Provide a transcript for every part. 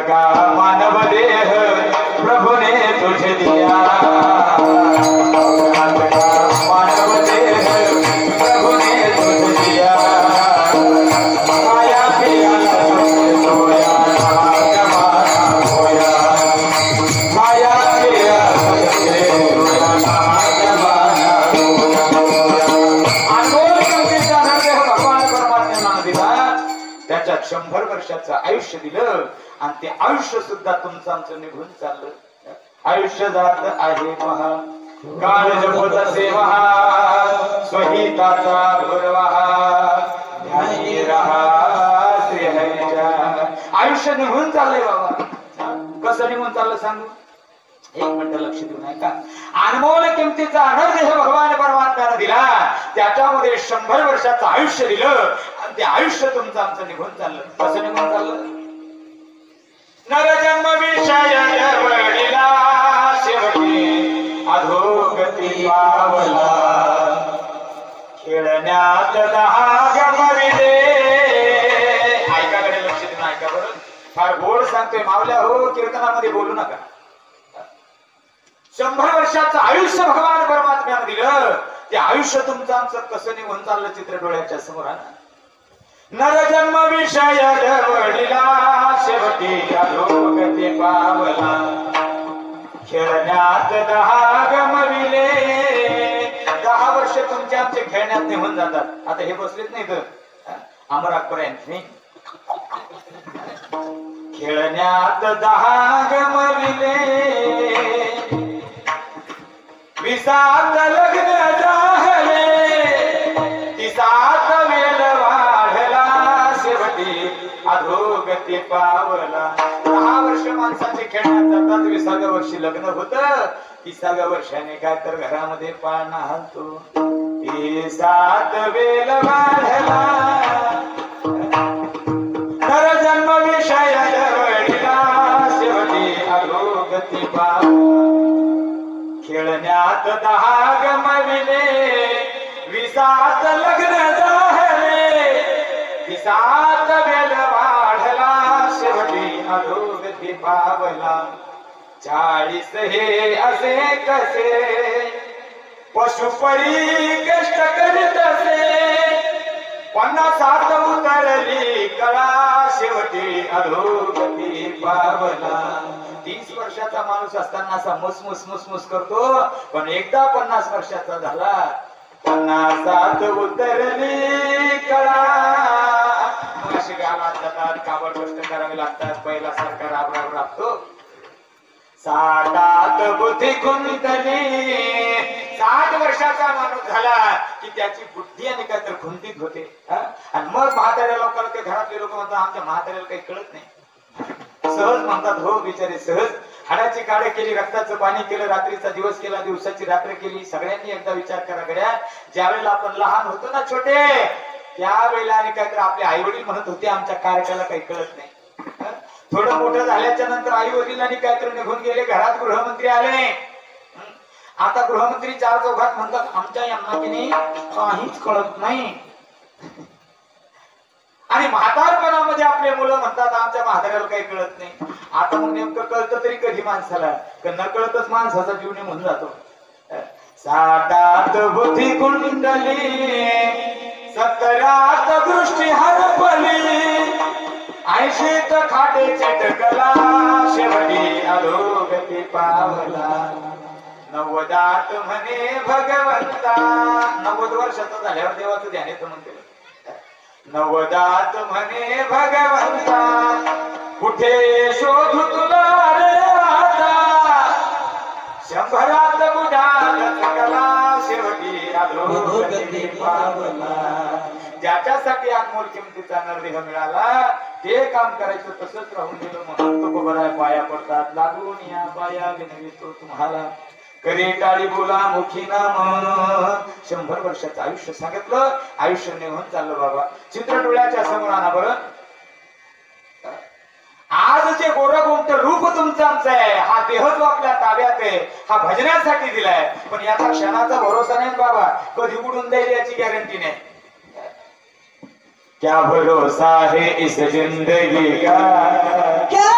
का मानव देह प्रभुने तुझे दिया, मानव देह प्रभुने तुझे दिया, माया किया सोया जमाना होया, माया किया जमाना त्याच्यात 100 वर्षाचं आयुष्य दिलं आणि ते आयुष्य सुद्धा तुमचं आमचं निघून चाललं. आयुष्य जात आहे महा काळ जपत सेवा स्वहिताचा भरवहा ध्यानी रहा श्री हरीच्या. आयुष्य निघून चाललंय बाबा. कसं निघून चाललं सांगू? एक मिनिट लक्ष देऊन ऐका. अनमोल किमतीचा अनर्देह भगवान परमात्म्याने दिला, त्याच्यामध्ये 100 वर्षाचं आयुष्य दिलं आणि ते आयुष्य तुमचं आमचं निघून चाललं. कसं निघून चाललं? नरजन्म विषय वडिला शेवटी अधोगती पावला, खेळण्यात दहा गमविले. ऐकाकडे लक्ष देऊन ऐका बरं. फार गोड सांगतोय मावल्या हो, कीर्तनामध्ये बोलू नका. 100 वर्षाचं आयुष्य भगवान परमात्म्याने दिलं, ते आयुष्य तुमचं आमचं कसं निघून चाललं चित्र डोळ्याच्या समोर. नरजन्म विषय वडिला शेवटी अधोगती पावला, खेळण्यात दहा गमविले. 10 वर्ष तुमच्या आमचे खेळण्यात निघून जातात. आता हे बसलेत नाही तर अमर अकबर यांनी खेळण्यात 10 गमविले, 20 लग्न झाले, 30 वेळ वाढला, शेवटी अधोगती पावला. 10 वर्ष माणसाचे खेळण्यात जातात, 20व्या वर्षी लग्न होत, 30व्या वर्षाने काय तर घरामध्ये पाळणा हलतो. 30 वेळ वाढला, नरजन्म विषय वडिला शेवटी अधोगती पावला, खेळण्यात 10 गमविले, 20 लग्न झाले, 30 वेळ वाढला, शेवटी अधोगती पावला. 40 हे असे कसे पशुपरी कष्ट करीत असे, 50 उतरली कळा, शेवटी अधोगती पावला. 30 वर्षाचा माणूस असताना असा मुसमुस मुसमुस करतो, पण एकदा 50 वर्षाचा झाला, 50 उतरली कळा. मग अशी गावात जातात, काबड कष्ट करावे लागतात, पहिला सारखा राब राब राबतो. 60 बुद्धी खुंटली, 60 वर्षाचा माणूस झाला की त्याची बुद्धी आणि काय तर खुंटीत होते. आणि मग म्हाताऱ्या लोकांना, ते घरातले लोक म्हणतात आमच्या म्हाताऱ्याला काही कळत नाही. सहज म्हणतात हो बिचारे सहज. हाडाची काढे केली, रक्ताचं पाणी केलं, रात्रीचा दिवस केला, दिवसाची रात्र केली. सगळ्यांनी एकदा विचार करा गड्या, ज्या वेळेला आपण लहान होतो ना छोटे, त्यावेळेला आणि काय तर आपले आई वडील म्हणत होते आमच्या कार्यकाला काही कळत नाही. थोडं मोठं झाल्याच्या नंतर आई वडील आणि काय तर निघून गेले, घरात गृहमंत्री आले. आता गृहमंत्री 4 चौघात म्हणतात आमच्या यांना की नाही काहीच कळत नाही. आणि म्हातारपणामध्ये आपले मुलं म्हणतात आमच्या म्हाताऱ्याला काही कळत नाही. आता मग नेमकं कळतं तरी कधी माणसाला, न कळतच माणसाचा जीव निघून जातो. 60 बुद्धी कुंडली, 70 दृष्टी हरपली, 80 खाटे चटकला, शेवटी अधोगती पावला. 90 म्हणे भगवंता, 90 वर्षाचा झाल्यावर देवाचं ध्यान येतं म्हणते. 90 म्हणे भगवंता, कुठे शोधू तुला रे आता, 100 बुडाल कला, शेवटी अधोगती पावला. ज्याच्यासाठी अनमोल किमतीचा नरदेह मिळाला ते काम करायचं, तसंच राहून गेलं म्हणून तो बराय पाया पडतात. लागून या पाया विनवितो तुम्हाला, करी टाळी बोला मुखी नाम. 100 वर्षाचं आयुष्य सांगितलं, आयुष्य निघून चाललं बाबा. चित्र डोळ्याच्या समोर आणा बरं. आज जे गोरगोमत रूप तुमचं आमचं आहे, हा देह जो आपल्या ताब्यात आहे, हा भजनासाठी दिलाय. पण याचा क्षणाचा भरोसा नाही बाबा, कधी उडून जाईल याची गॅरंटी नाही. क्या भरोसा है इस जिंदगी का, क्या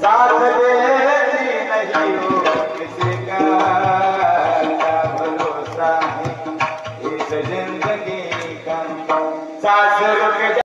साथ देती नहीं